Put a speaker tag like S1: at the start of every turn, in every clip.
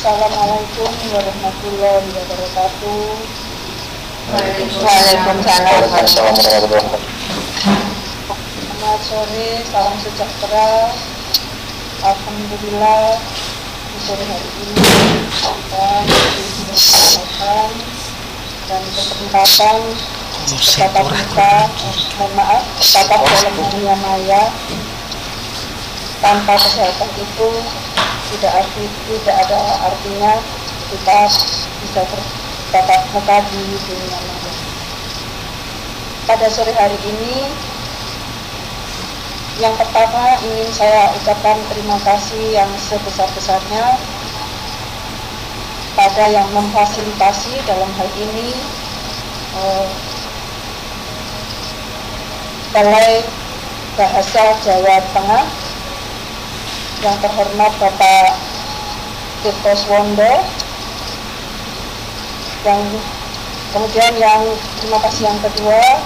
S1: Assalamualaikum warahmatullahi wabarakatuh.
S2: Waalaikumsalam.
S1: Selamat sore, salam sejahtera. Alhamdulillah di sore hari ini kita diberi kesempatan dan kesempatan bertatap muka, bertatap dalam dunia maya. Tanpa kesehatan itu tidak ada artinya kita bisa bertatap muka di dunia maya. Pada sore hari ini, yang pertama ingin saya ucapkan terima kasih yang sebesar-besarnya pada yang memfasilitasi dalam hal ini Balai Bahasa Jawa Tengah, yang terhormat Bapak Tirtoswondo, yang kemudian terima kasih yang kedua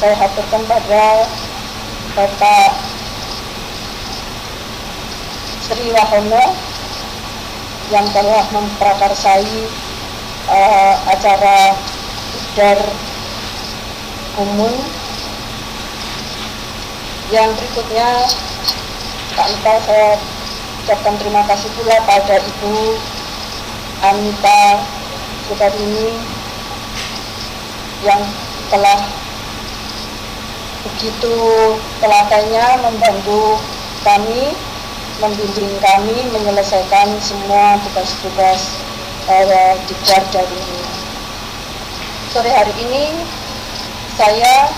S1: saya haturkan pada Bapak Sri Wahono yang telah memprakarsai acara Dar Umum. Yang berikutnya tak lupa saya ucapkan terima kasih pula pada Ibu Anita Sukarini yang telah begitu telatennya membantu kami, membimbing kami menyelesaikan semua tugas-tugas di Dar ini. Sore hari ini saya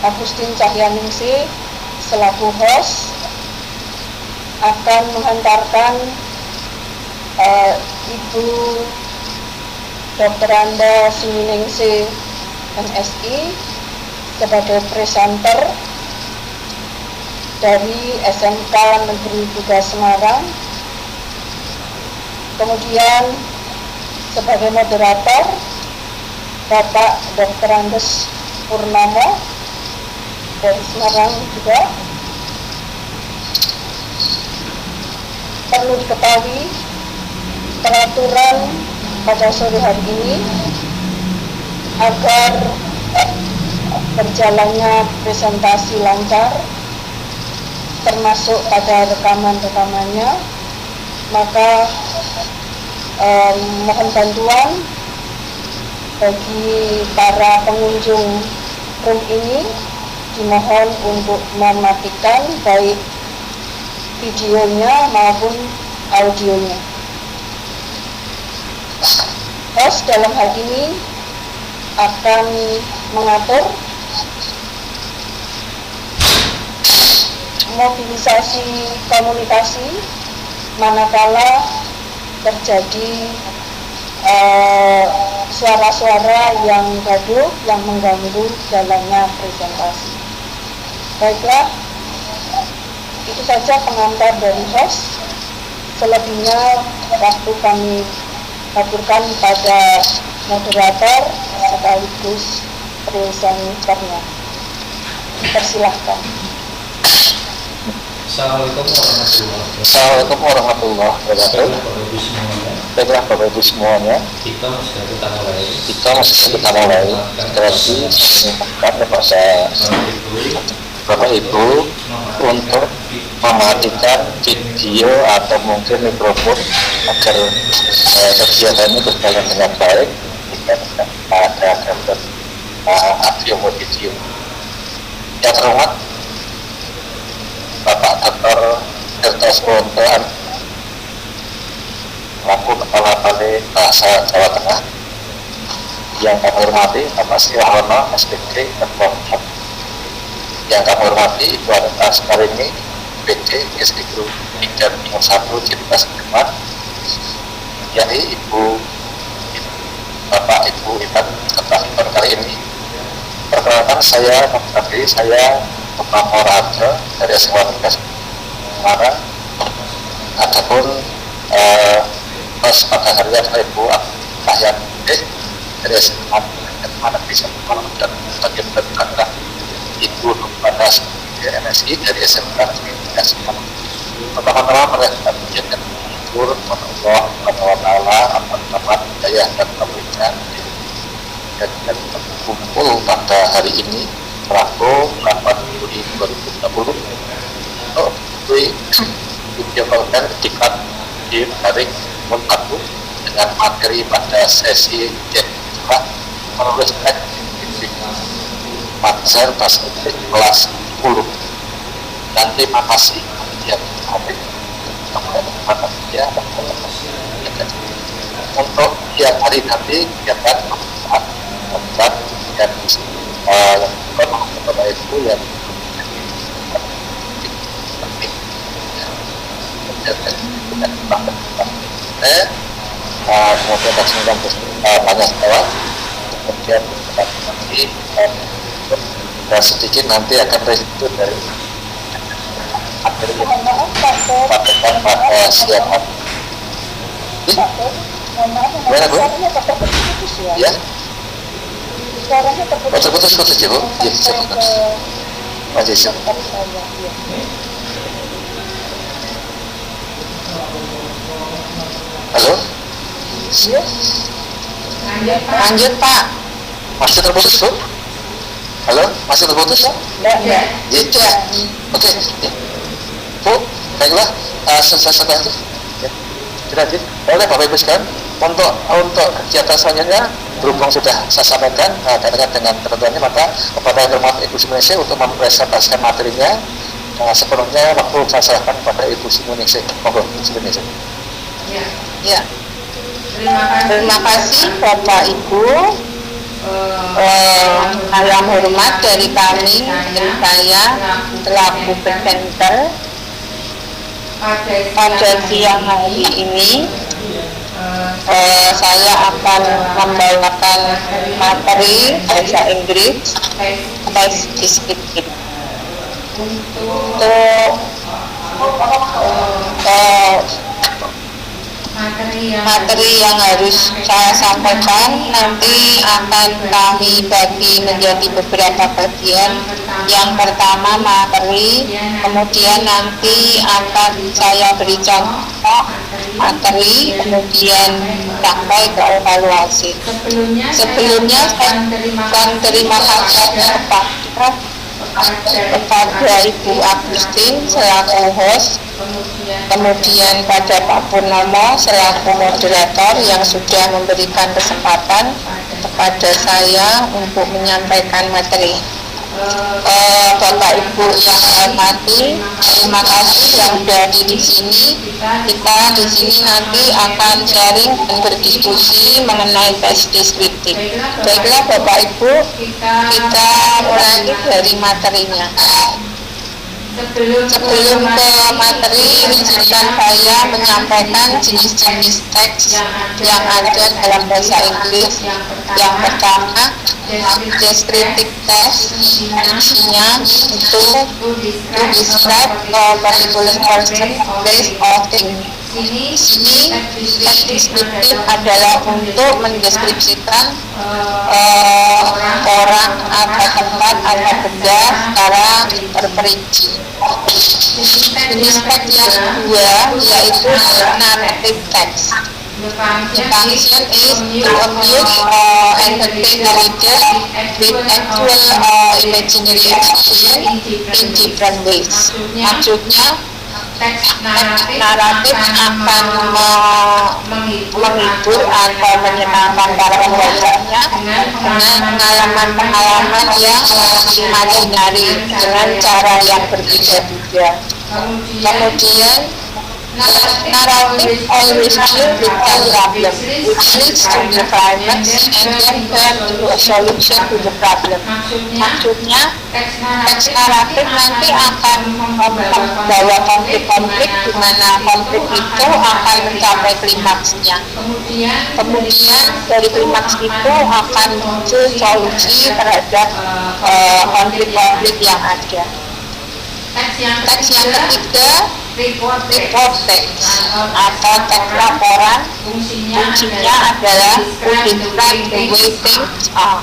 S1: Agustin Cahyaningsih selaku host akan menghantarkan Ibu Dr. Anda Suminingsih MSI sebagai presenter dari SMK Negeri 3 Semarang. Kemudian sebagai moderator Bapak Dr. Andes Purnomo dari Semarang juga. Perlu diketahui peraturan pada sore hari ini agar berjalannya presentasi lancar termasuk pada rekaman-rekamannya, maka mohon bantuan bagi para pengunjung room ini, dimohon untuk mematikan baik videonya maupun audionya. Host dalam hal ini akan mengatur mobilisasi komunikasi manakala terjadi suara-suara yang gaduh yang mengganggu jalannya presentasi. Baiklah, itu saja pengantar dari host. Selebihnya waktu kami aturkan pada moderator sekaligus presenternya. Persilahkan.
S2: Assalamualaikum warahmatullahi wabarakatuh. Baiklah Bapak Ibu semuanya, kita masih kita mulai. Sekali lagi mengingatkan kepada Bapak Ibu untuk mematikan video atau mungkin mikrofon agar kegiatan ini berjalan dengan baik, tidak ada gambar audio maupun video. Yang terhormat Bapak Dr. Tirtoswondo selaku Kepala Balai Bahasa Jawa Tengah. Yang kami hormati Bapak Sri Wahono SPG Ketua. Yang kami hormati Ibu Anita Sukarini PD SD Guru 3 Tingkat 1 Cinta Sedemat. Yang Bapak Ibu Ipan Ketua Himpunan kali ini. Perkenalkan saya Bapak Moraja dari SMA 3 Semarang. Adapun pada hari ini adalah Ibu Kahyan dari SMA Negeri Semarang dan bagian berkata Ibu Nurmada MSI dari SMK Negeri 3 Semarang. Pertama-tama mereka menjadikan bersyukur kepada Allah Subhanahu wa taala atas rahmat hidayah dan taufik-Nya dan berkumpul pada hari ini Rabu 8 Juli 2020 untuk video konten diklat di tarik Muntatu dengan materi pada sesi kedua menulis teks Master bahasa Inggris kelas 10. Dan terima kasih yang hadir untuk yang hari nanti kegiatan dan kepada itu yang kemudian banyak jawab, kemudian nanti dan sedikit nanti akan review dari materi yang disampaikan pada siang hari. Gimana Bu? Ya? Terputus-putus ya Bu? Ya, terputus. Masih siap. Halo?
S1: Lanjut Pak.
S2: Masih terputus Bu? Halo? Masih terputus?
S1: Ya.
S2: Oke. Bu, baiklah, selesai itu. Ya. Lanjut. Oleh Bapak Ibu sekalian, untuk kegiatan selanjutnya berhubung sudah saya sampaikan terkait dengan ketentuannya, maka kepada yang hormat Ibu Simuningsih untuk mempresentasikan materinya, sepenuhnya waktu saya serahkan kepada Ibu Simuningsih. Monggo Ibu Simuningsih.
S1: Ya. Terima kasih Bapak Ibu. Yang hormat dari kami, dari saya selaku presenter pada siang hari ini, saya akan membawakan materi bahasa Inggris teks deskriptif untuk materi yang harus saya sampaikan nanti akan kami bagi menjadi beberapa bagian. Yang pertama materi, kemudian nanti akan saya beri contoh materi, kemudian sampai ke evaluasi. Sebelumnya saya terima kasih kepada Ibu Agustin selaku host, kemudian pada Pak Purnomo selaku moderator yang sudah memberikan kesempatan kepada saya untuk menyampaikan materi. Bapak Ibu yang saya hormati, terima kasih yang berada di sini. Kita di sini nanti akan sharing dan berdiskusi mengenai teks deskriptif. Baiklah Bapak Ibu, kita mulai dari materinya. Sebelum ke materi, izinkan saya menyampaikan jenis-jenis teks yang ada dalam bahasa Inggris. Yang pertama, descriptive text, isinya itu to describe a particular person, place, or thing. Di sini teks deskriptif adalah untuk mendeskripsikan orang atau tempat atau benda secara terperinci. Jenis teks yang kedua yaitu narrative text. The function is to amuse or entertain the reader with actual or imaginary experience in different ways. Maksudnya, teks naratif akan menghibur atau menyenangkan para pembacanya dengan pengalaman-pengalaman yang imajinari dengan cara yang berbeda-beda. Kemudian, narrative always deal with a problem, which leads to the climax and then turn to a solution to the problem. Maksudnya, teks naratif nanti akan membawa konflik-konflik di mana konflik itu akan mencapai klimaksnya. Kemudian dari klimaks itu akan muncul solusi terhadap konflik-konflik yang ada. Teks yang ketiga, report text atau teks laporan, fungsinya adalah to describe the way things are.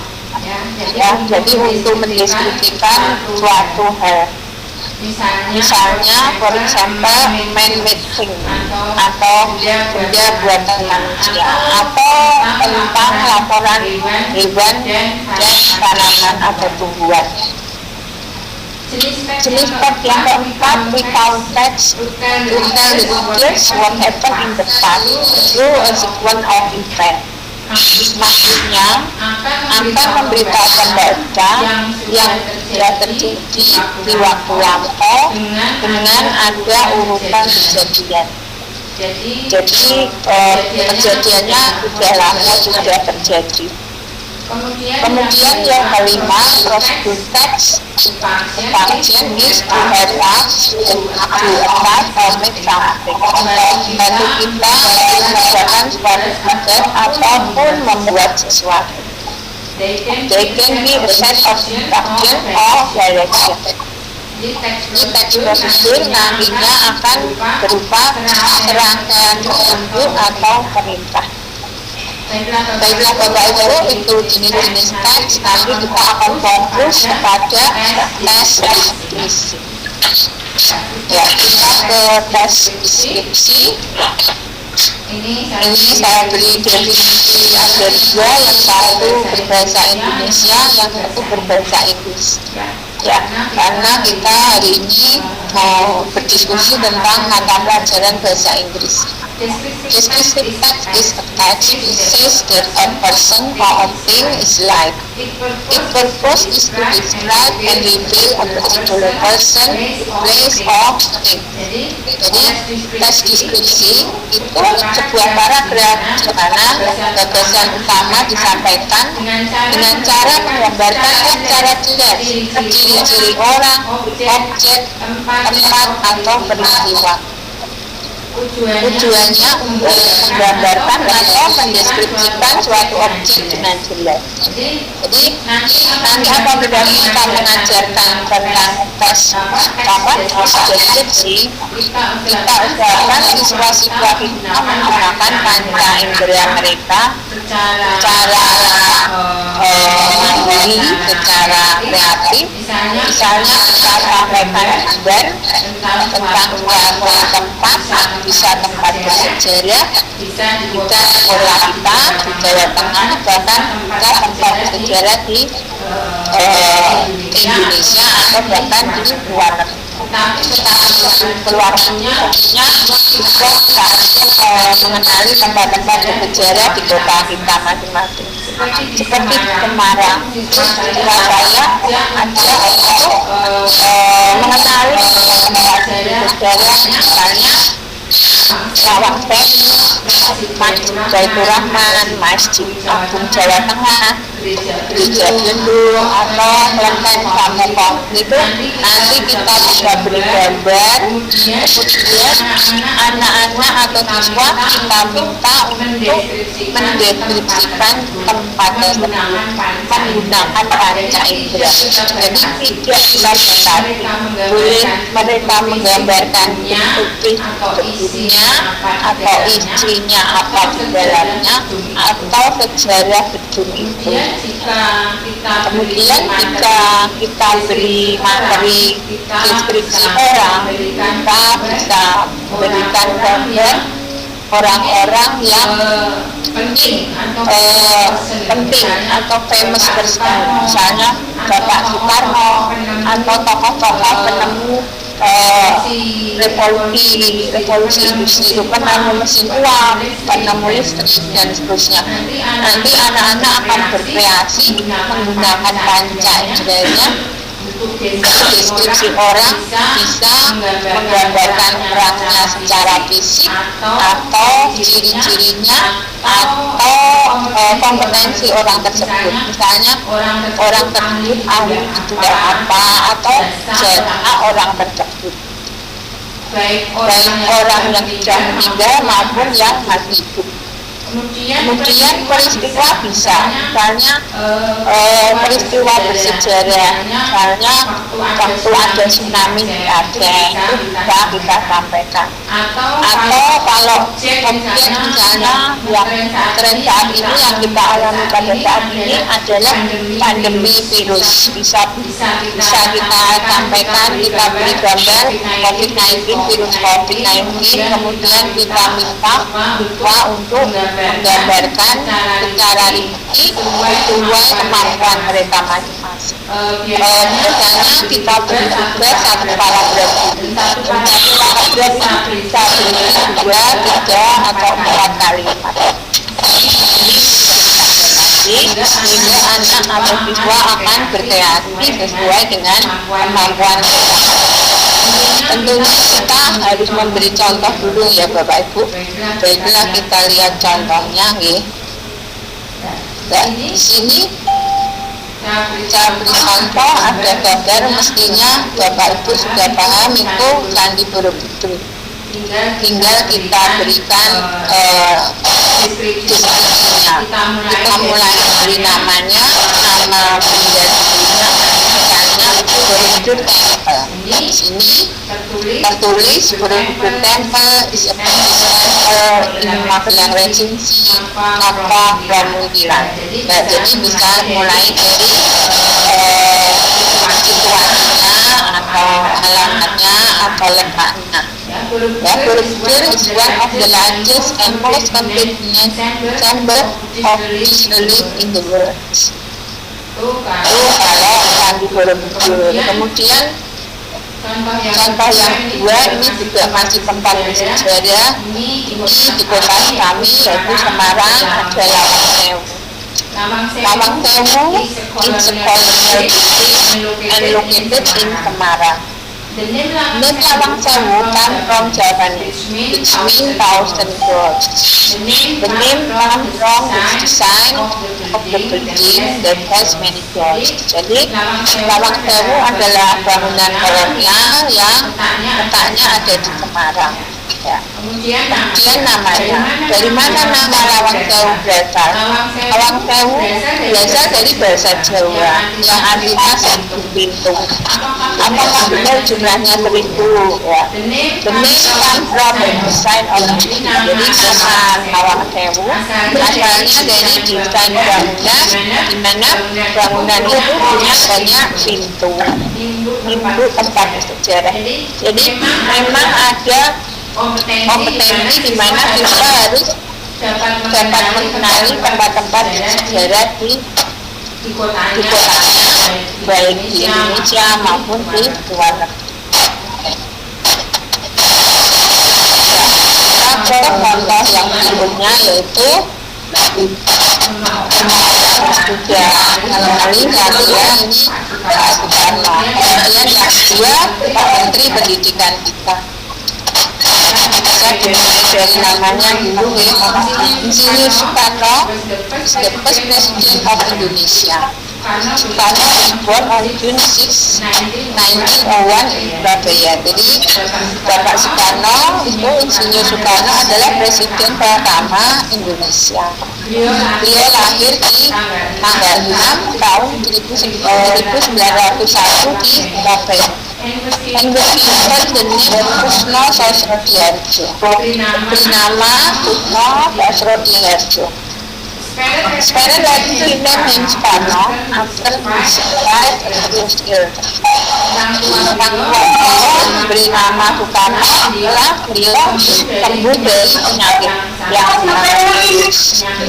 S1: Jadi untuk mendeskripsikan suatu hal. Misalnya, for example, man-made thing atau benda buatan manusia, atau tentang laporan hewan dan tanaman atau tumbuhan. Jenis part yang keempat, we count text to tell the readers what happened in the past through a sequence of events. Maksudnya akan memberitahukan baca yang sudah terjadi di waktu lampau dengan ada urutan kejadian. Jadi kejadiannya sudah lama sudah terjadi. Kemudian yang kelima, prosedur teks function is to help us to attach or make something. Bantu kita mengerjakan suatu tugas ataupun membuat sesuatu. They can be a set of instruction or direction. Di teks prosedur nantinya akan berupa serangkaian petunjuk atau perintah. Baiklah Bapak Ibu, itu jenis-jenis teks. Nanti kita akan fokus kepada tes deskripsi. Ya, kita ke tes deskripsi. Ini saya beri definisi ada dua, yang satu berbahasa Indonesia, yang satu berbahasa Inggris. Ya, karena kita hari ini mau berdiskusi tentang mata pelajaran bahasa Inggris. Descriptive text is a text which says that a person or a thing is like. Its purpose is to describe and reveal a particular person, place, or thing. Jadi, teks deskripsi itu sebuah paragraf di mana gagasan utama disampaikan dengan cara menggambarkan secara jelas ciri-ciri orang, objek, tempat, atau peristiwa. Tujuannya untuk menggambarkan atau mendeskripsikan suatu objek dengan jelas. Jadi nanti apabila kita mengajarkan tentang tes deskripsi, kita usahakan siswa-siswa kita menggunakan panca indera mereka secara mandiri, secara kreatif. Misalnya kita sampaikan gambar tentang suatu tempat, bisa tempat bersejarah, bisa sekolah kita di Jawa Tengah, bahkan bisa tempat bersejarah di Indonesia atau bahkan di luar negeri. Keluar tentunya juga mengenali tempat-tempat bersejarah di kota kita masing-masing. Seperti Semarang, Surabaya ada untuk mengenali tempat bersejarah, misalnya Lawang Sewu, Masjid Baitur Rahman, Masjid Agung Jawa Tengah, Gereja Gendul, atau Kelenteng Samokong. Itu nanti kita bisa beri gambar, kemudian anak-anak atau siswa kita minta untuk mendeskripsikan tempat tersebut menggunakan panca indera. Jadi tidak kita batasi, boleh mereka menggambarkan bentuk bentuknya atau isinya apa di dalamnya atau sejarah gedung itu. Kemudian jika kita beri materi deskripsi orang, kita bisa memberikan gambar orang-orang yang penting atau famous person, misalnya Bapak Soekarno atau tokoh-tokoh penemu revolusi industri, penemu mesin uang, penemu listrik, dan seterusnya. Nanti anak-anak akan berkreasi menggunakan panca inderanya. Deskripsi orang bisa menggambarkan orangnya secara fisik atau ciri-cirinya atau kompetensi orang tersebut. Misalnya orang tersebut ahli di bidang apa atau jasa orang tersebut, baik orang yang sudah meninggal maupun yang masih hidup. Kemudian peristiwa bisa, misalnya peristiwa bersejarah, misalnya waktu ada tsunami di Aceh itu bisa kita sampaikan. Atau kalau objek misalnya yang tren saat ini yang kita alami pada saat ini adalah pandemi virus, bisa kita sampaikan, kita beri gambar COVID-19, virus COVID-19, kemudian kita minta siswa untuk menggambarkan secara rinci sesuai kemampuan mereka masing-masing. Biasanya kita beri tugas satu paragraf bisa berisi 2, 3, atau 4 kalimat. Sehingga anak atau siswa akan berkreasi sesuai dengan kemampuan mereka. Tentunya kita harus memberi contoh dulu ya Bapak Ibu. Baiklah kita lihat contohnya nggih. Nah, di sini saya beri contoh ada gambar, mestinya Bapak Ibu sudah paham itu Candi Borobudur. Tinggal kita berikan deskripsinya. Kita mulai dari namanya, nama benda-bendanya, misalnya Borobudur Temple. Di sini tertulis Borobudur Temple is a temple in Magelang Regency, Napa Pramudiran. Nah, jadi bisa mulai dari situasinya atau alamatnya atau letaknya. Borobudur is one of the largest and most complete chamber of this relief in the world. Kalau Candi Borobudur. Kemudian contoh yang kedua, ini juga masih tempat bersejarah. Ini di kota kami yaitu Semarang, ada Lawang Sewu. Lawang Sewu is a colonial building and located in Semarang. The name Lawang Sewu comes from Japanese, which means thousand doors. The name comes from the design of the building that has many doors. Jadi Lawang Sewu adalah bangunan kolonial yang letaknya ada di Semarang. Ya. Kemudian namanya, dari mana nama Lawang Sewu berasal? Lawang Sewu berasal dari bahasa Jawa yang artinya 1000 pintu. Apakah benar jumlahnya 1000? Ya. The name comes from the design of the building. Jadi nama Lawang Sewu asalnya dari desain bangunan, di mana bangunan itu punya banyak pintu tempat bersejarah. Jadi memang ada kompetensi di mana kita harus dapat mengenali tempat-tempat bersejarah di kotanya, baik di Indonesia maupun di luar negeri. Contoh yang berikutnya yaitu sudah mengenali saya ini Soekarno. Kemudian yang kedua Pak Menteri Pendidikan kita. Saya dimulai dari namanya dulu ya, Insinyur Soekarno is the first president of Indonesia. Soekarno was born on June 6, 1901 in Surabaya. Jadi Bapak Soekarno itu, Insinyur Soekarno adalah presiden pertama Indonesia. Beliau lahir di tanggal 6 tahun 1901 di Surabaya. And was given the name Kusno Sosrotiharjo. Bernama Kusno Sosrotiharjo. Spera Latin name him Soekarno after his wife was ill. Sang Soekarno beri nama Soekarno setelah beliau sembuh dari penyakit yang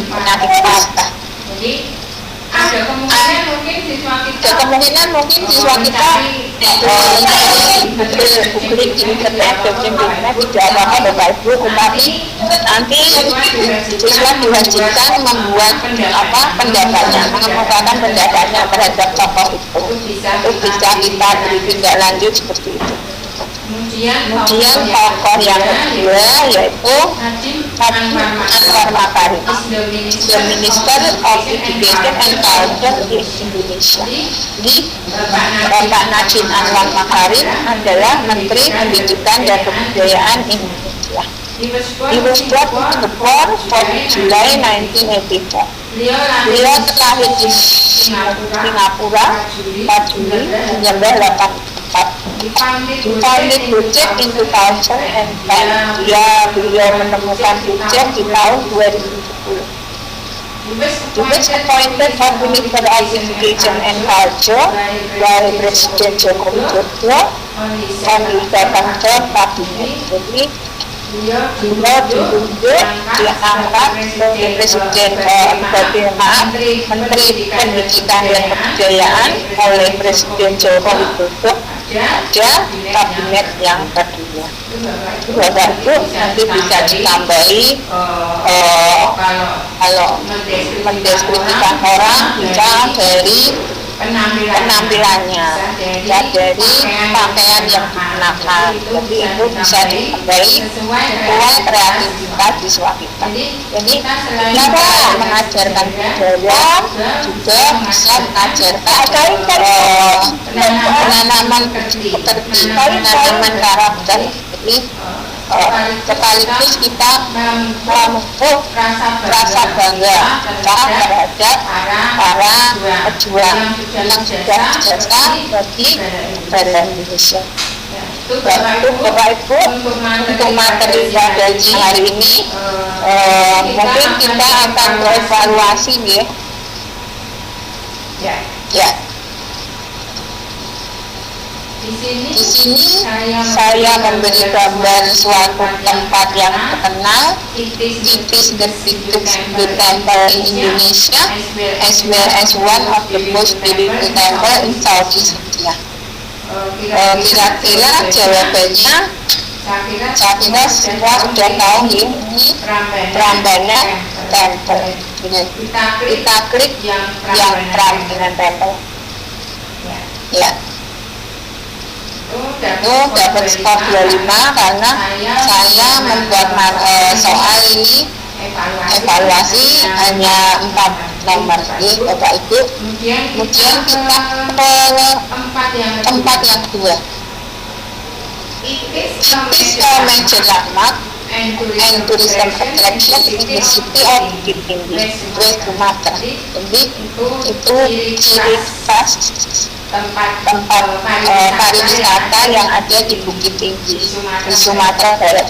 S1: penyakit patah. Ada kemungkinan mungkin siswa kita googling di internet, tidak apa-apa Bapak Ibu, tetapi nanti siswa diwajibkan membuat pendapatnya, mengemukakan pendapatnya terhadap tokoh itu bisa kita beri tindak lanjut seperti itu. Kemudian tokoh yang kedua yaitu Anwar Makarim, the Minister of Education and Culture di Indonesia. Di Bapak Nadiem Anwar Makarim adalah Menteri Pendidikan dan Kebudayaan Indonesia. He was brought into the port 4 July 1984. Beliau terlahir di Singapura 4 Juli 1984. He founded Gojek in 2010. Beliau menemukan Gojek di tahun 2010. He was appointed for Minister of Education and Culture by Presiden Joko Widodo on his second term kabinet. Jadi beliau ditunjuk diangkat sebagai Presiden Menteri Pendidikan dan Kebudayaan oleh Presiden Joko Widodo ada kabinet yang kedua. Bapak Ibu nanti bisa ditambahi kalau mendeskripsikan orang bisa dari penampilannya, bisa dari pakaian yang dikenakan. Jadi itu bisa ditambahi sesuai kreativitas siswa kita. Jadi kita mengajarkan budaya juga bisa mengajarkan penanaman penanaman karakter. Jadi sekaligus kita memupuk rasa bangga terhadap para pejuang yang sudah jasa bagi negara Indonesia. Bapak Ibu, untuk materi pada hari ini mungkin kita akan berevaluasi ya. Di sini saya memberi gambar suatu tempat yang terkenal. It is the biggest temple in Indonesia as well as one of the most beautiful temple in Southeast Asia. Kira-kira jawabannya, saya kira semua sudah tahu ini Prambanan Temple. Kita klik yang Prambanan Temple. Ya. Dapat skor 25 karena saya membuat soal ini evaluasi hanya 4 nomor. Jadi Bapak Ibu, kemudian kita ke tempat yang kedua. It is a major landmark and tourism attraction in the city of Bukit Tinggi, West Sumatra. Jadi itu ciri khas tempat pariwisata yang ada di Bukit Tinggi di Sumatera Barat.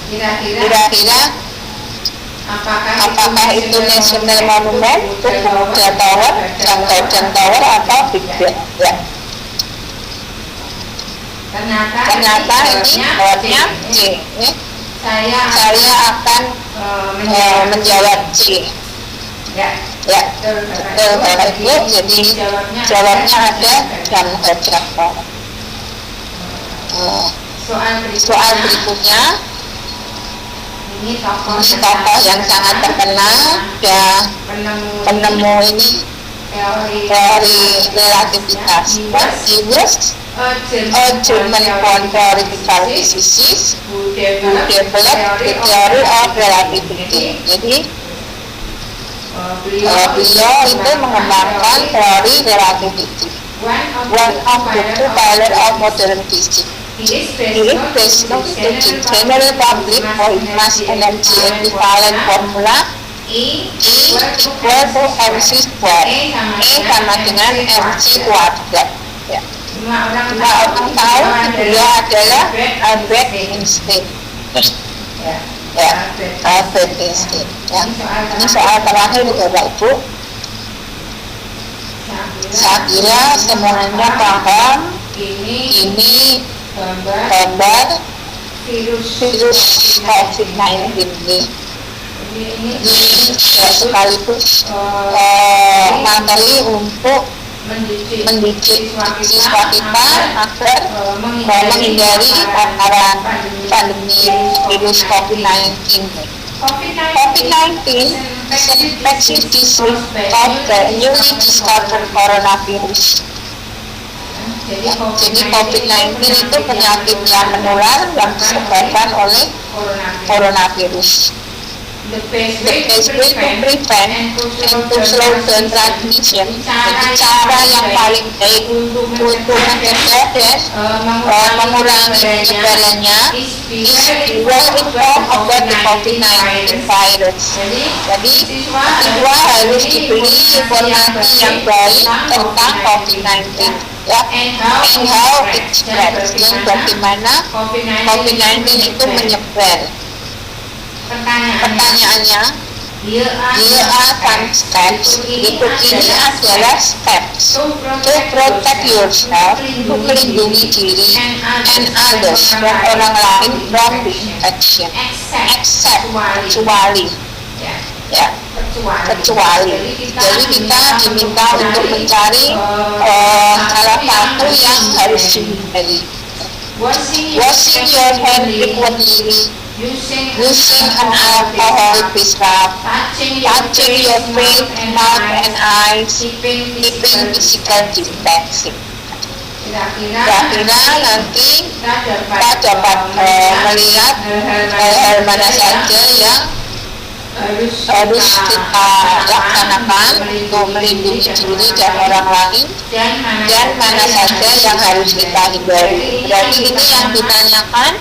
S1: Kira-kira apakah itu National Monument, Pemuda Tower, Jangkauan Tower atau Big Ben? Ya. Ternyata ini jawabnya C. Saya akan menjawab C. Ya, betul Bapak Ibu. Jadi jawabnya ada dan terjawab. Soal berikutnya, ini tokoh yang sangat terkenal dan penemu ini teori relativitas. He was a German-born theoretical physicist who developed the theory of relativity. Jadi beliau itu mengembangkan teori relativity, one of the two pillars of modern physics. He is best known to the general public for his mass energy equivalent formula E equal to mc squared. E sama dengan mc kuadrat. Ya. Semua orang tahu beliau adalah Albert Einstein. Albert Einstein. Ini soal terakhir Bapak Ibu. Saya kira semuanya paham. Ini gambar virus COVID-19 ini. Ini sekaligus materi untuk mendidik siswa kita agar menghindari paparan pandemi virus COVID-19. COVID-19 is an infectious disease of the newly discovered coronavirus. Jadi COVID-19 itu penyakit yang menular yang disebabkan oleh coronavirus. the best way to prevent and to slow down transmission. Jadi cara yang paling baik untuk mencegah dan mengurangi penyebarannya is beware informed about the COVID-19 virus. Jadi siswa harus diberi informasi yang baik tentang COVID-19. Ya, and how it spreads, dan bagaimana COVID-19 itu menyebar. Pertanyaannya, here are some steps. Berikut ini adalah steps to protect yourself, untuk melindungi diri and others, dan orang lain from the infection, except kecuali. Jadi kita diminta untuk mencari salah satu yang harus dihindari. Washing your hand frequently, using an alcohol-based swab, touching your face, mouth and eyes, keeping physical distancing. Kira-kira nanti kita dapat melihat hal mana saja yang harus kita laksanakan untuk melindungi diri dan orang lain, dan mana saja yang harus kita hindari. Berarti ini yang ditanyakan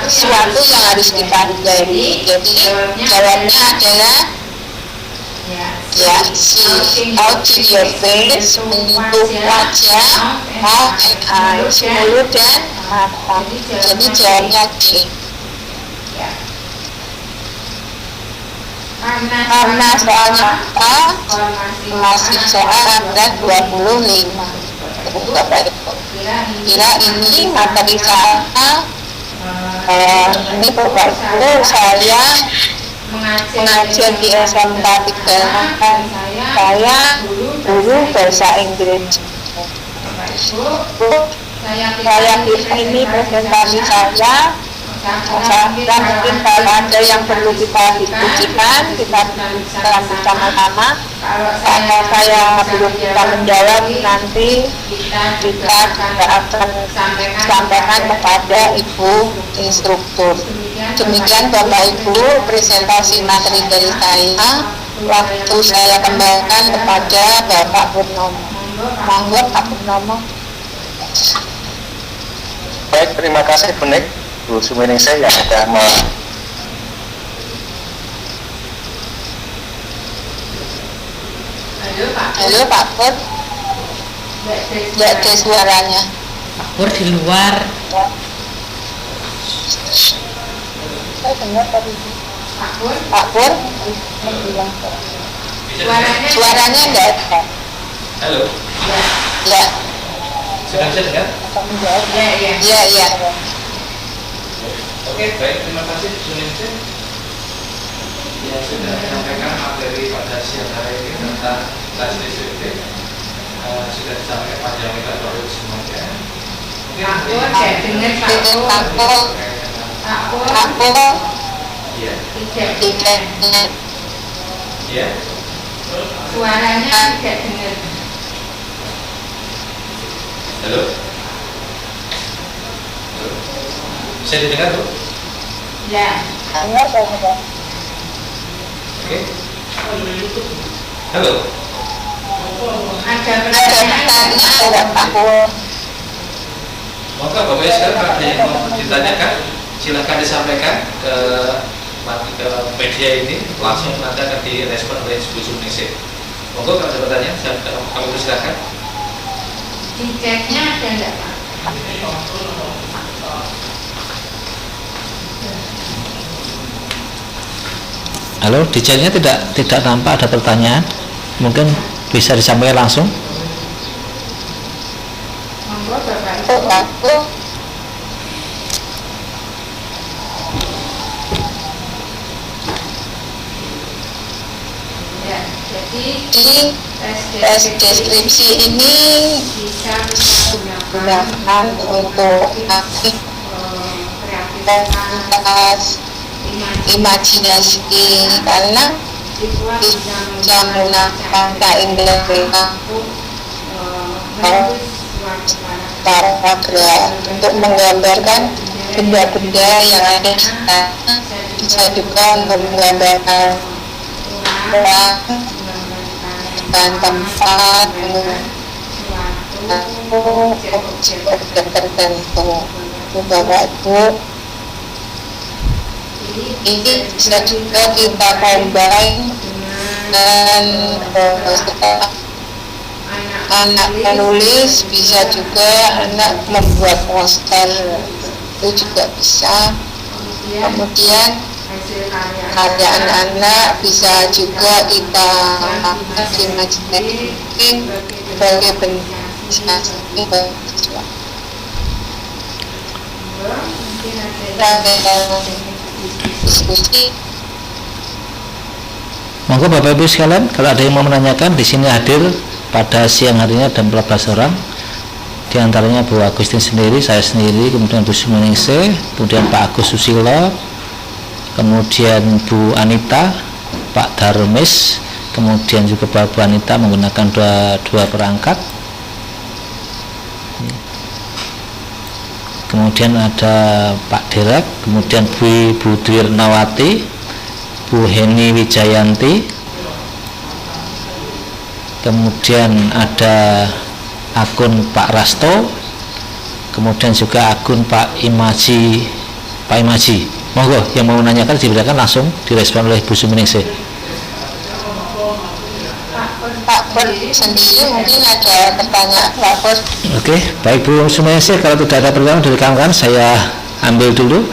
S1: sesuatu yang harus kita hindari. Jadi jawabnya adalah outing your face, menyentuh wajah, mouth and eyes, mulut dan mata. Jadi jawabnya D. Karena soalnya masih soal 25. Kira ini materi saya. Ini Bapak Ibu, saya mengajar di SMK 3. Saya guru bahasa Inggris. Saya kira ini presentasi saya. Mungkin kalau ada yang perlu kita diskusikan, kita bisa bersama-sama. Kalau saya belum bisa menjawab, nanti kita juga akan sampaikan kepada Ibu Instruktur. Demikian Bapak Ibu presentasi materi dari saya. Waktu saya kembalikan kepada Bapak Purnomo. Monggo Pak Purnomo.
S2: Baik, terima kasih Bu Nik. Bu Suminingsih yang sudah
S1: Halo Pak Pur. Tidak ada suaranya.
S3: Pak Pur di luar.
S1: Saya dengar tadi. Pak Pur bilang suaranya tidak ada.
S3: Halo.
S1: Ya.
S3: Sudah bisa dengar?
S1: Iya.
S3: Oke, baik, terima kasih Bu Suminingsih yang sudah menyampaikan materi pada siang hari ini tentang tes DCT. Sudah disampaikan panjang lebar baru semuanya. Mungkin
S1: Pak Pur.
S3: Iya.
S1: Tidak.
S3: Iya.
S1: Suaranya tidak dengar.
S3: Halo. Bisa didengar, Bu?
S1: Ya. Dengar saya.
S3: Oke. Halo.
S1: Ada pertanyaan Pak Pur.
S3: Maka Bapak Ibu sekarang ada yang mau ditanyakan, silakan disampaikan ke media ini, langsung nanti akan direspon oleh Bu Suminingsih. Monggo kalau ada pertanyaan, kami persilakan.
S1: Di chatnya ada enggak Pak?
S4: Halo, di chatnya tidak nampak ada pertanyaan. Mungkin bisa disampaikan langsung.
S1: Monggo Bapak Ibu. Ya, jadi tes deskripsi ini bisa digunakan untuk kreativitas, imajinasi, karena bisa menggunakan keindahan paragraf untuk menggambarkan benda-benda yang ada di sana bisa juga untuk menggambarkan ruang dan tempat objek tertentu. Bapak Ibu, ini bisa juga kita combine dan anak menulis, bisa juga anak membuat poster, itu juga bisa. Kemudian karya anak-anak bisa juga kita imajinasi sebagai bentuk diskusi.
S4: Monggo Bapak Ibu sekalian, kalau ada yang mau menanyakan, di sini hadir pada siang harinya ada 14 orang. Di antaranya Bu Agustin sendiri, saya sendiri, kemudian Bu Sumeningsih, kemudian Pak Agus Susilo, kemudian Bu Anita, Pak Darmis, kemudian juga Bu Anita menggunakan dua perangkat. Kemudian ada Pak Derek, kemudian Bu Dwirnawati, Bu Heni Wijayanti, kemudian ada akun Pak Rasto, kemudian juga akun Pak Imaji. Monggo yang mau menanyakan diberikan langsung direspon oleh Bu Sumeningsih.
S1: Pak Pur sendiri mungkin ada pertanyaan Pak Pur.
S4: Oke, baik Bu Sumeningsih, kalau tidak ada pertanyaan dari kawan-kawan, saya ambil dulu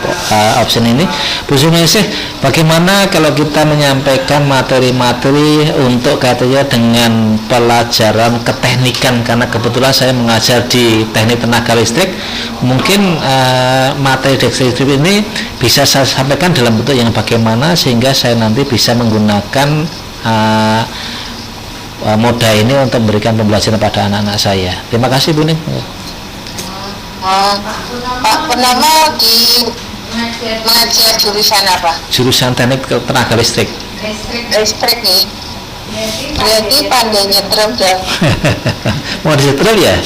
S4: option ini. Bu Sumeningsih, bagaimana kalau kita menyampaikan materi-materi untuk katanya dengan pelajaran keteknikan, karena kebetulan saya mengajar di teknik tenaga listrik, mungkin materi deskriptif ini bisa saya sampaikan dalam bentuk yang bagaimana sehingga saya nanti bisa menggunakan moda ini untuk memberikan pembelajaran pada anak-anak saya. Terima kasih Bu Ning.
S1: Pak Purnama di mengajar jurusan apa?
S4: Jurusan teknik tenaga listrik.
S1: Listrik nih. Berarti pandai nyetrum dong.
S4: Mau disetrum ya?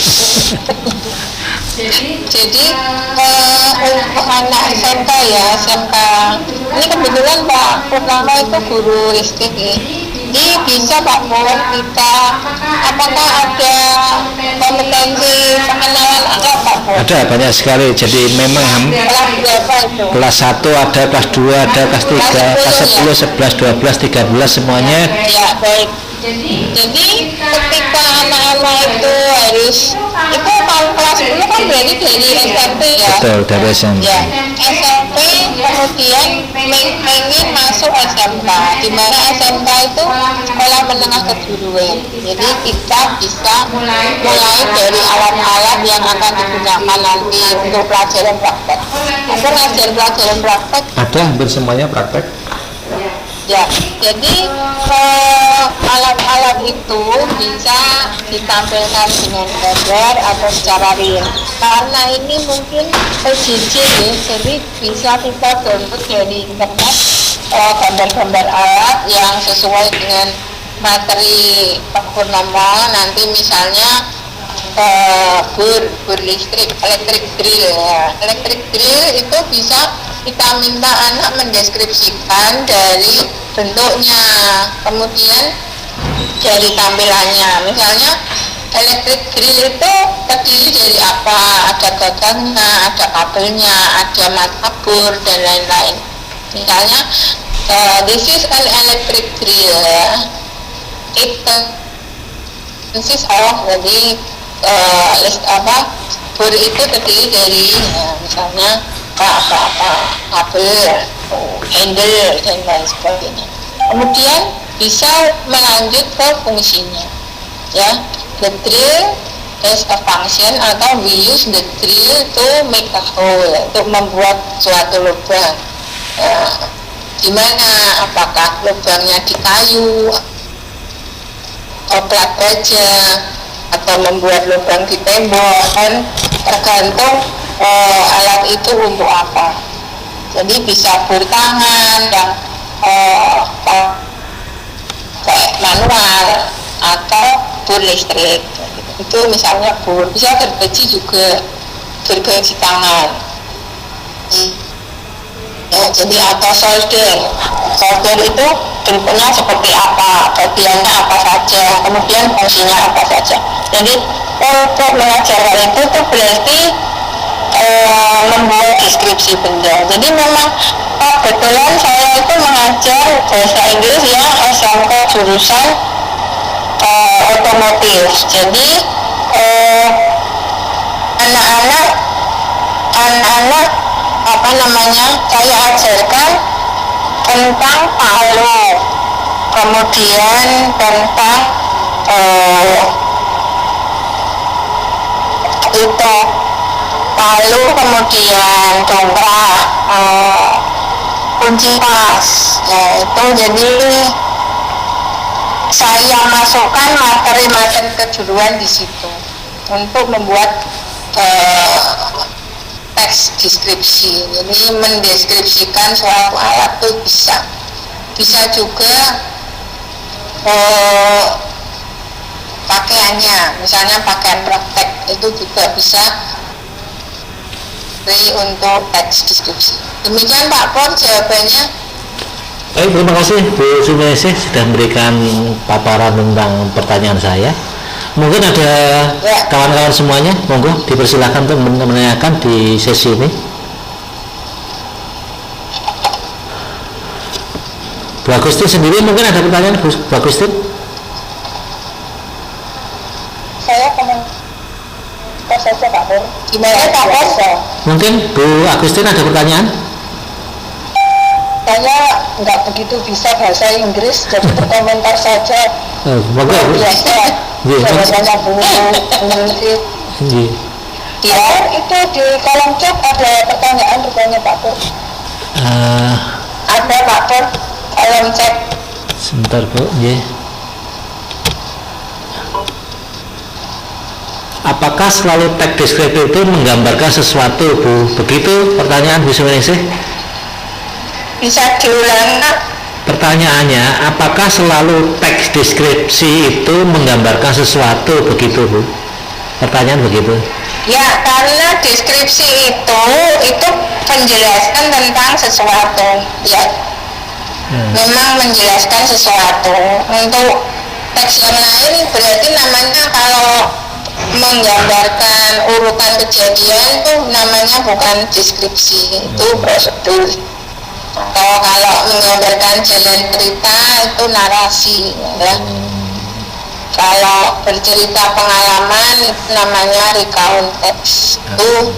S1: Jadi untuk anak SMK ya, SMK ini kebetulan Pak Purnama itu guru listrik nih. Ini bisa Pak Pur kita apakah ada kompetensi pengenalan anak Pak Pur?
S4: Ada banyak sekali. Jadi memang
S1: Kelas berapa itu?
S4: kelas 1 ada, kelas 2 ada, kelas 3, kelas 10, 11, 12, 13 semuanya.
S1: Ya baik. Jadi ketika anak-anak itu harus itu kalau kelas 10 kan berarti dari SMP ya.
S4: Betul, dari SMP.
S1: Ya, SMP kemudian pengen masuk SMK, di mana SMK itu sekolah menengah kejuruan. Jadi kita bisa mulai dari alat-alat yang akan digunakan nanti untuk pelajaran praktek. Aku ngajar pelajaran praktek.
S4: Ada hampir semuanya praktek.
S1: Ya, jadi alat-alat itu bisa ditampilkan dengan gambar atau secara real. Karena ini mungkin PJJ ya, jadi bisa kita download dari internet gambar-gambar alat yang sesuai dengan materi Pak Purnama. Nanti misalnya bur listrik, elektrik drill ya. Elektrik drill itu bisa kita minta anak mendeskripsikan dari bentuknya, kemudian dari tampilannya. Misalnya elektrik drill itu terdiri dari apa? Ada gagangnya, ada kabelnya, ada mata bor dan lain-lain. Misalnya this is an electric drill. It consists of, jadi bor itu terdiri dari misalnya apa kabel, handle dan lain sebagainya. Kemudian bisa melanjut ke fungsinya. Ya, the drill is a function atau we use the drill to make a hole, untuk membuat suatu lubang. Gimana? Apakah lubangnya di kayu, plat baja, atau membuat lubang di tembok, kan tergantung alat itu untuk apa. Jadi bisa bor tangan yang kayak manual atau bor listrik. Itu misalnya bor, bisa gergaji juga, gergaji tangan.
S5: Ya, jadi atau solder itu bentuknya seperti apa, bagiannya apa saja, kemudian fungsinya apa saja. Jadi untuk mengajarkan itu tuh berarti membuat deskripsi benda. Jadi memang kebetulan saya itu mengajar bahasa Inggris yang SMK jurusan otomotif. Jadi anak-anak saya ajarkan tentang palu, kemudian tentang itu palu, kemudian dongkrak, kunci pas, ya itu. Jadi saya masukkan materi-materi kejuruan di situ untuk membuat teks deskripsi. Jadi mendeskripsikan suatu alat itu bisa juga pakaiannya, misalnya pakaian praktek itu juga bisa untuk teks deskripsi. Demikian Pak Pur jawabannya.
S4: Baik, terima kasih Bu Suminingsih sudah memberikan paparan tentang pertanyaan saya. Mungkin ada kawan-kawan semuanya, monggo dipersilakan untuk menanyakan di sesi ini. Bu Agustin sendiri mungkin ada pertanyaan, Bu Agustin?
S1: Saya komentar saja Pak Pur.
S5: Gimana Pak Pur?
S4: Mungkin Bu Agustin ada pertanyaan?
S1: Saya nggak begitu bisa bahasa Inggris, jadi berkomentar saja.
S4: Monggo.
S1: Biasa. Jawabannya Bu Suminingsih. Ya, itu di kolom chat ada pertanyaan rupanya Pak Pur. Ada Pak Pur, kolom chat.
S4: Sebentar Bu, Apakah selalu teks deskriptif itu menggambarkan sesuatu, Bu? Begitu pertanyaan Bu Suminingsih?
S5: Bisa diulang?
S4: Pertanyaannya, apakah selalu teks deskripsi itu menggambarkan sesuatu, begitu Bu? Pertanyaan begitu.
S5: Ya, karena deskripsi itu penjelasan tentang sesuatu, ya. Memang menjelaskan sesuatu. Untuk teks yang lain berarti namanya kalau menggambarkan urutan kejadian itu namanya bukan deskripsi, itu prosedur. Atau kalau menggambarkan jalan cerita itu narasi, ya. Kalau bercerita pengalaman itu namanya recount text. Itu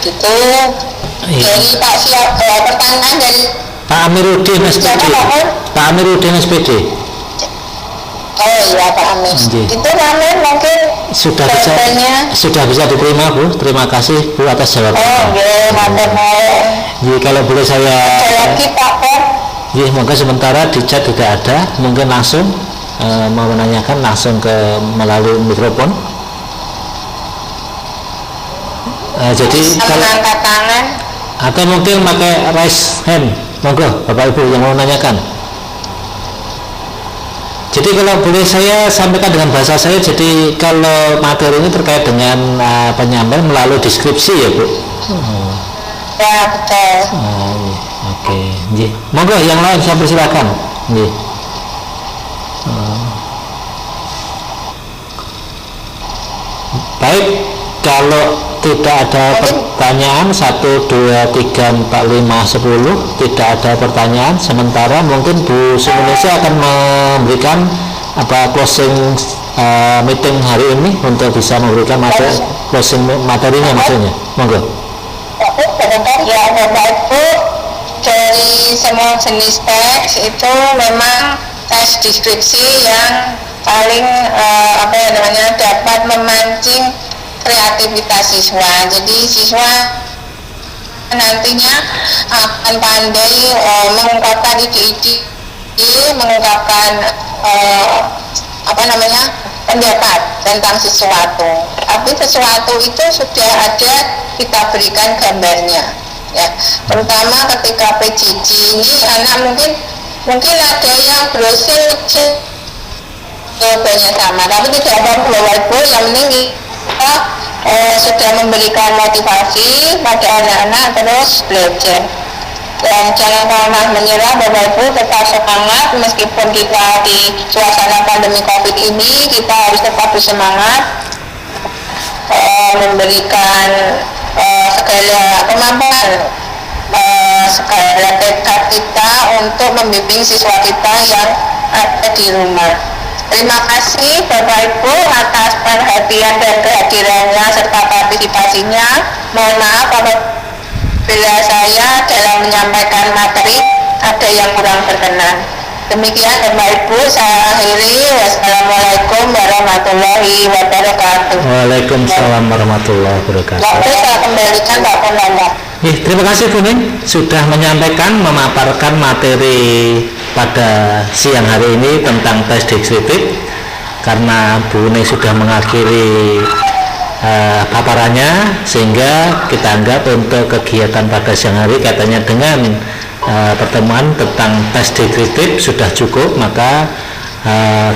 S5: gitu. Jadi Pak pertanyaan dari
S4: Pak Amiruddin SPD. Pak Amiruddin SPD.
S5: Oh iya Pak Amir. Itu Amir mungkin
S4: sudah bisa diterima Bu. Terima kasih Bu atas jawabannya.
S5: Oh iya, matur.
S4: Jadi kalau boleh saya
S5: lagi Pak Pur.
S4: Jadi semoga sementara di chat tidak ada, mungkin langsung mau menanyakan langsung ke melalui mikrofon. Jadi kalau
S5: angkat tangan
S4: atau mungkin pakai raise hand, monggo Bapak Ibu yang mau menanyakan. Jadi kalau boleh saya sampaikan dengan bahasa saya, jadi kalau materi ini terkait dengan penyampaian melalui deskripsi ya Bu.
S5: Ya betul.
S4: Oke, monggo yang lain saya persilakan. Baik, kalau tidak ada pertanyaan 1, 2, 3, 4, 5, 10 tidak ada pertanyaan sementara, mungkin Bu Suminingsih akan memberikan closing meeting hari ini untuk bisa memberikan closing materinya maksudnya. Monggo.
S5: Ya Bapak Ibu, dari semua jenis teks itu memang teks deskripsi yang paling dapat memancing kreativitas siswa. Jadi siswa nantinya akan pandai mengungkapkan ide-ide, mengungkapkan pendapat tentang sesuatu. Tapi sesuatu itu sudah ada, kita berikan gambarnya, ya. Terutama ketika PJJ ini anak mungkin ada yang browsing jawabannya sama, tapi tidak apa-apa. Yang penting kita sudah memberikan motivasi pada anak-anak terus belajar. Dan jangan pernah menyerah Bapak Ibu, tetap semangat meskipun kita di suasana pandemi COVID ini, kita harus tetap bersemangat memberikan segala kemampuan, segala tekad kita untuk membimbing siswa kita yang ada di rumah. Terima kasih Bapak Ibu atas perhatian dan kehadirannya serta partisipasinya. Mohon maaf apabila saya dalam menyampaikan materi ada yang kurang berkenan. Demikian Bapak Ibu, saya akhiri. Wassalamualaikum warahmatullahi wabarakatuh.
S4: Waalaikumsalam warahmatullahi wabarakatuh.
S5: Waktu saya kembalikan Pak Purnomo.
S4: Terima kasih Bu Ning sudah menyampaikan, memaparkan materi pada siang hari ini tentang tes deskriptif. Karena Bu Ning sudah mengakhiri paparannya, sehingga kita anggap untuk kegiatan pada siang hari katanya dengan pertemuan tentang tes deskriptif sudah cukup. Maka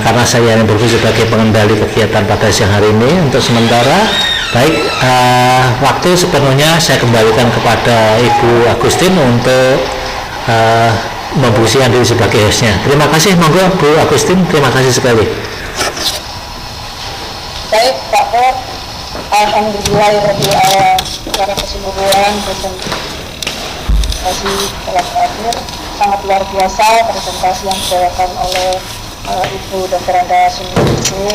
S4: karena saya yang berfungsi sebagai pengendali kegiatan pada siang hari ini, untuk sementara baik waktu sepenuhnya saya kembalikan kepada Ibu Agustin untuk memfungsikan diri sebagai hostnya. Terima kasih, monggo Bu Agustin, terima kasih sekali.
S1: Baik Pak Pur, alhamdulillah secara keseluruhan presentasi telah berakhir. Sangat luar biasa presentasi yang dibawakan oleh Ibu Dr. Anda Sumiati.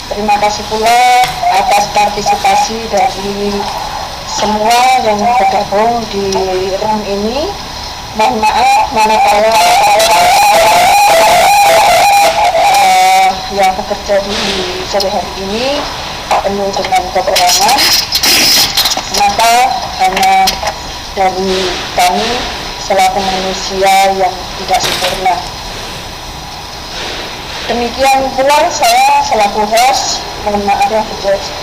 S1: Terima kasih pula atas partisipasi dari semua yang bergabung di room ini. Mohon maaf manakala yang bekerja di sore hari ini penuh dengan kekurangan, maka hanya dari kami selaku manusia yang tidak sempurna. Demikian pula saya selaku host, mohon maaf yang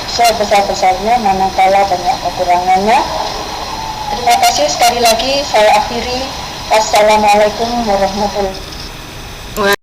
S1: sebesar-besarnya manakala banyak kekurangannya. Terima kasih sekali lagi, saya akhiri. Wassalamualaikum warahmatullahi wabarakatuh.